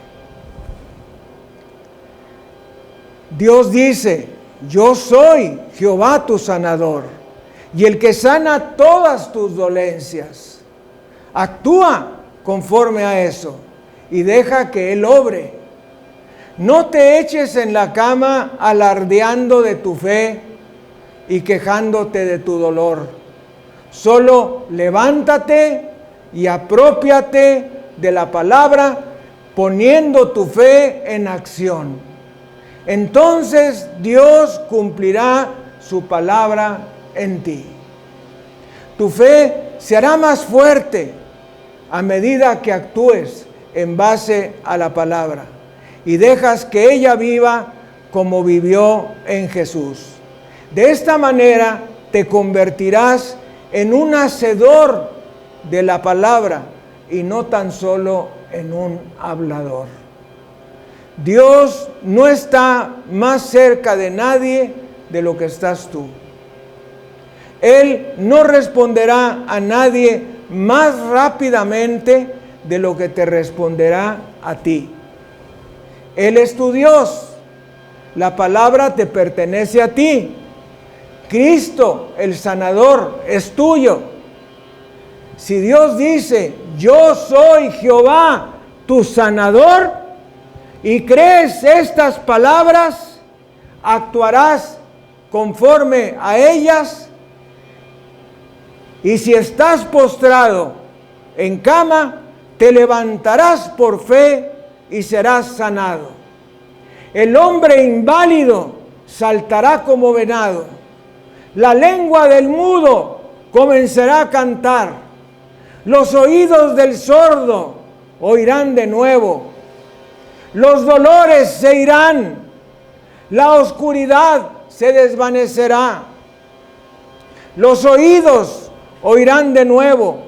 Dios dice: yo soy Jehová tu sanador y el que sana todas tus dolencias. Actúa conforme a eso y deja que Él obre. No te eches en la cama alardeando de tu fe y quejándote de tu dolor. Solo levántate y aprópiate de la palabra poniendo tu fe en acción. Entonces Dios cumplirá su palabra en ti. Tu fe se hará más fuerte a medida que actúes en base a la palabra y dejas que ella viva como vivió en Jesús. De esta manera te convertirás en un hacedor de la palabra y no tan solo en un hablador. Dios no está más cerca de nadie de lo que estás tú. Él no responderá a nadie más rápidamente de lo que te responderá a ti. Él es tu Dios. La palabra te pertenece a ti. Cristo, el sanador, es tuyo. Si Dios dice: yo soy Jehová, tu sanador, y crees estas palabras, actuarás conforme a ellas. Y si estás postrado en cama, te levantarás por fe y serás sanado. El hombre inválido saltará como venado. La lengua del mudo comenzará a cantar. Los oídos del sordo oirán de nuevo. Los dolores se irán. La oscuridad se desvanecerá. Los oídos oirán de nuevo.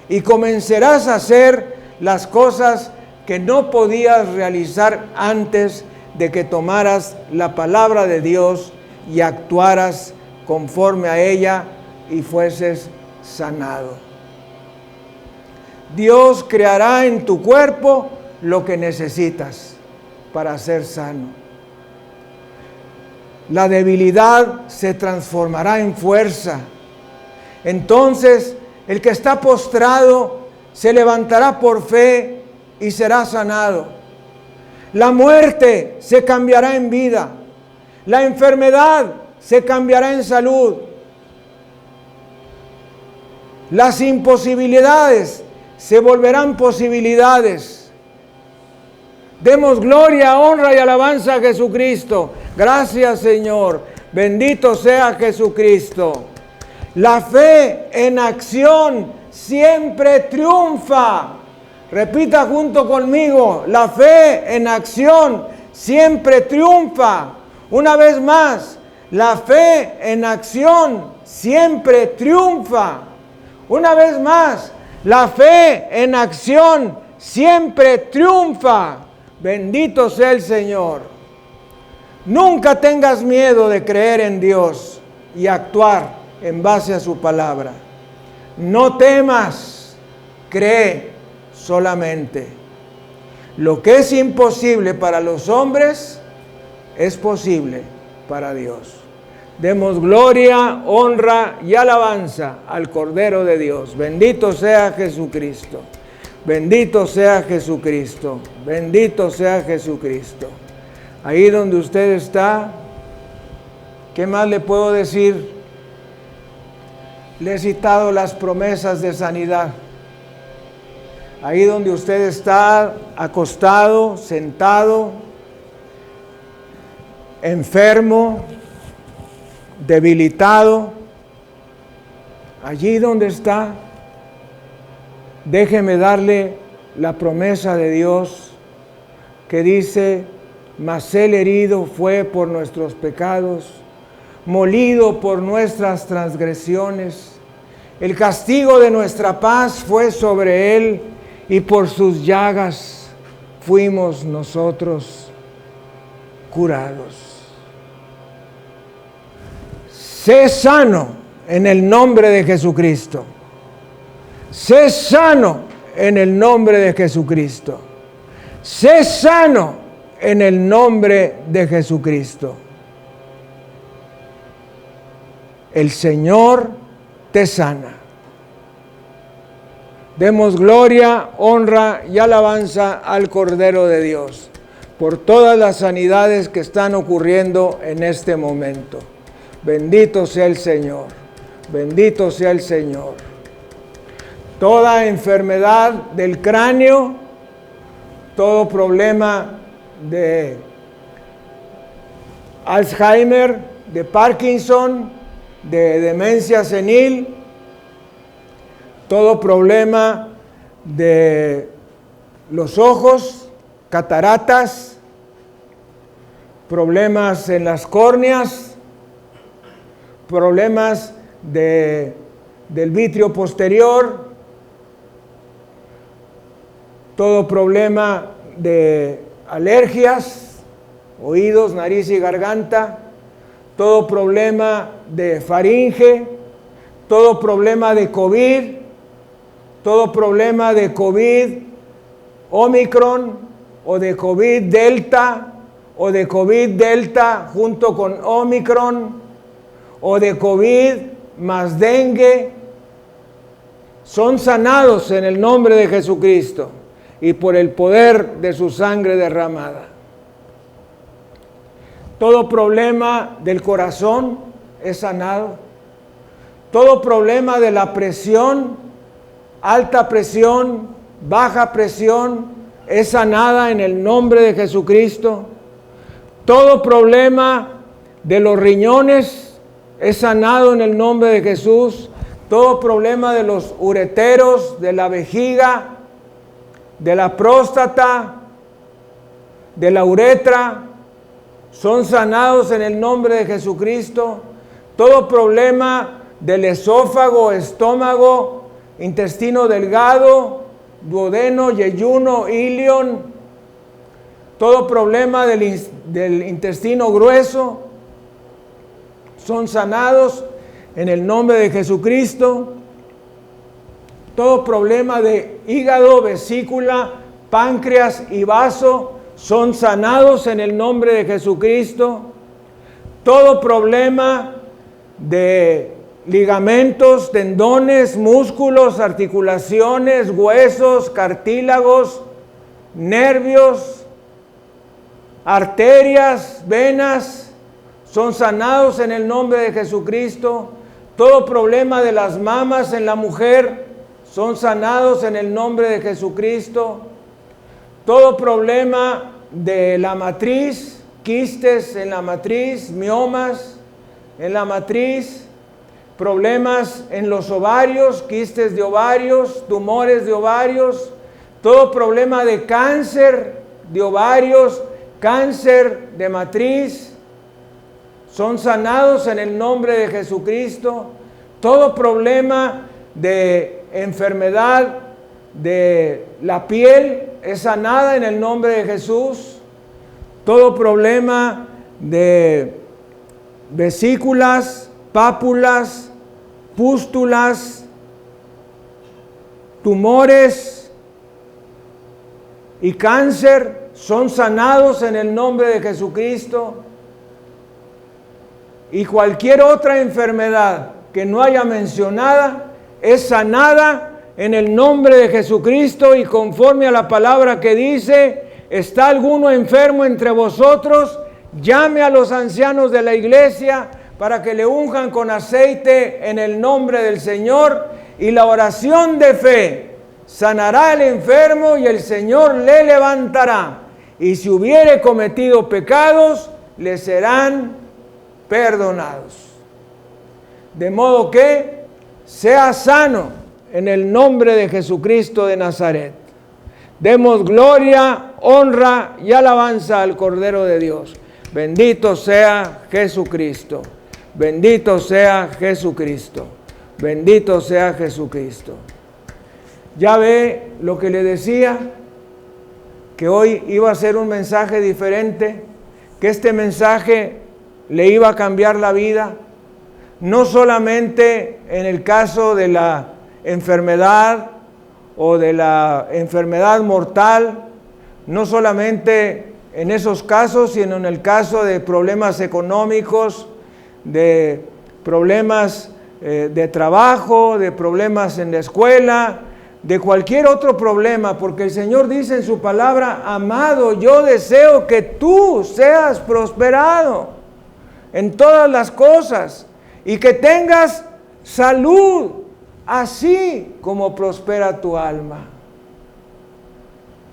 Y comenzarás a hacer las cosas que no podías realizar antes de que tomaras la palabra de Dios y actuaras conforme a ella y fueses sanado. Dios creará en tu cuerpo lo que necesitas para ser sano. La debilidad se transformará en fuerza. Entonces, el que está postrado se levantará por fe y será sanado. La muerte se cambiará en vida. La enfermedad se cambiará en salud. Las imposibilidades se volverán posibilidades. Demos gloria, honra y alabanza a Jesucristo. Gracias, Señor. Bendito sea Jesucristo. La fe en acción siempre triunfa. Repita junto conmigo: la fe en acción siempre triunfa. Una vez más, la fe en acción siempre triunfa. Una vez más, la fe en acción siempre triunfa. Bendito sea el Señor. Nunca tengas miedo de creer en Dios y actuar en base a su palabra. No temas, cree, solamente. Lo que es imposible para los hombres es posible para Dios. Demos gloria, honra y alabanza al Cordero de Dios. Bendito sea Jesucristo. Bendito sea Jesucristo. Bendito sea Jesucristo. Ahí donde usted está, ¿qué más le puedo decir? Le he citado las promesas de sanidad. Ahí donde usted está, acostado, sentado, enfermo, debilitado, allí donde está, déjeme darle la promesa de Dios que dice: mas Él herido fue por nuestros pecados, molido por nuestras transgresiones, el castigo de nuestra paz fue sobre Él, y por sus llagas fuimos nosotros curados. Sé sano en el nombre de Jesucristo. Sé sano en el nombre de Jesucristo. Sé sano en el nombre de Jesucristo. El Señor te sana. Demos gloria, honra y alabanza al Cordero de Dios por todas las sanidades que están ocurriendo en este momento. Bendito sea el Señor. Bendito sea el Señor. Toda enfermedad del cráneo, todo problema de Alzheimer, de Parkinson, de demencia senil, todo problema de los ojos, cataratas, problemas en las córneas, problemas del vitrio posterior, todo problema de alergias, oídos, nariz y garganta, todo problema de faringe, todo problema de COVID, todo problema de COVID Omicron o de COVID Delta o de COVID Delta junto con Omicron o de COVID más dengue, son sanados en el nombre de Jesucristo y por el poder de su sangre derramada. Todo problema del corazón es sanado. Todo problema de la presión, alta presión, baja presión, es sanada en el nombre de Jesucristo. Todo problema de los riñones es sanado en el nombre de Jesús. Todo problema de los ureteros, de la vejiga, de la próstata, de la uretra, son sanados en el nombre de Jesucristo. Todo problema del esófago, estómago, intestino delgado, duodeno, yeyuno, ilion, todo problema del intestino grueso, son sanados en el nombre de Jesucristo. Todo problema de hígado, vesícula, páncreas y vaso son sanados en el nombre de Jesucristo. Todo problema de ligamentos, tendones, músculos, articulaciones, huesos, cartílagos, nervios, arterias, venas, son sanados en el nombre de Jesucristo. Todo problema de las mamas en la mujer son sanados en el nombre de Jesucristo. Todo problema de la matriz, quistes en la matriz, miomas en la matriz, problemas en los ovarios, quistes de ovarios, tumores de ovarios, todo problema de cáncer de ovarios, cáncer de matriz, son sanados en el nombre de Jesucristo. Todo problema de enfermedad de la piel es sanada en el nombre de Jesús. Todo problema de vesículas, pápulas, pústulas, tumores, y cáncer son sanados en el nombre de Jesucristo. Y cualquier otra enfermedad que no haya mencionada es sanada en el nombre de Jesucristo, y conforme a la palabra que dice: ¿está alguno enfermo entre vosotros? Llame a los ancianos de la iglesia para que le unjan con aceite en el nombre del Señor, y la oración de fe sanará al enfermo y el Señor le levantará. Y si hubiere cometido pecados, le serán perdonados. De modo que sea sano en el nombre de Jesucristo de Nazaret. Demos gloria, honra y alabanza al Cordero de Dios. Bendito sea Jesucristo. Bendito sea Jesucristo. Bendito sea Jesucristo. Ya ve lo que le decía, que hoy iba a ser un mensaje diferente, que este mensaje le iba a cambiar la vida, no solamente en el caso de la enfermedad o de la enfermedad mortal, no solamente en esos casos, sino en el caso de problemas económicos, de problemas de trabajo, de problemas en la escuela, de cualquier otro problema, porque el Señor dice en su palabra: amado, yo deseo que tú seas prosperado en todas las cosas y que tengas salud, así como prospera tu alma.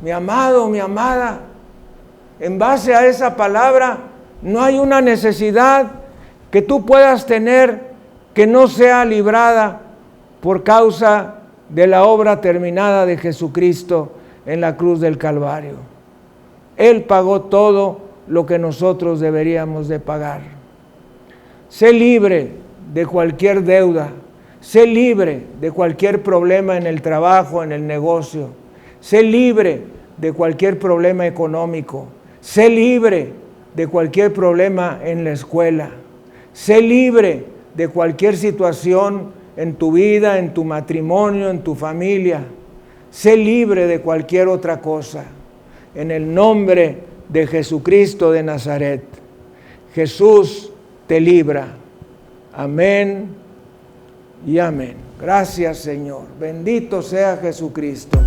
Mi amado, mi amada, en base a esa palabra, no hay una necesidad que tú puedas tener que no sea librada por causa de la obra terminada de Jesucristo en la cruz del Calvario. Él pagó todo lo que nosotros deberíamos de pagar. Sé libre de cualquier deuda. Sé libre de cualquier problema en el trabajo, en el negocio. Sé libre de cualquier problema económico. Sé libre de cualquier problema en la escuela. Sé libre de cualquier situación en tu vida, en tu matrimonio, en tu familia. Sé libre de cualquier otra cosa. En el nombre de Jesucristo de Nazaret. Jesús te libra. Amén y amén. Gracias, Señor. Bendito sea Jesucristo.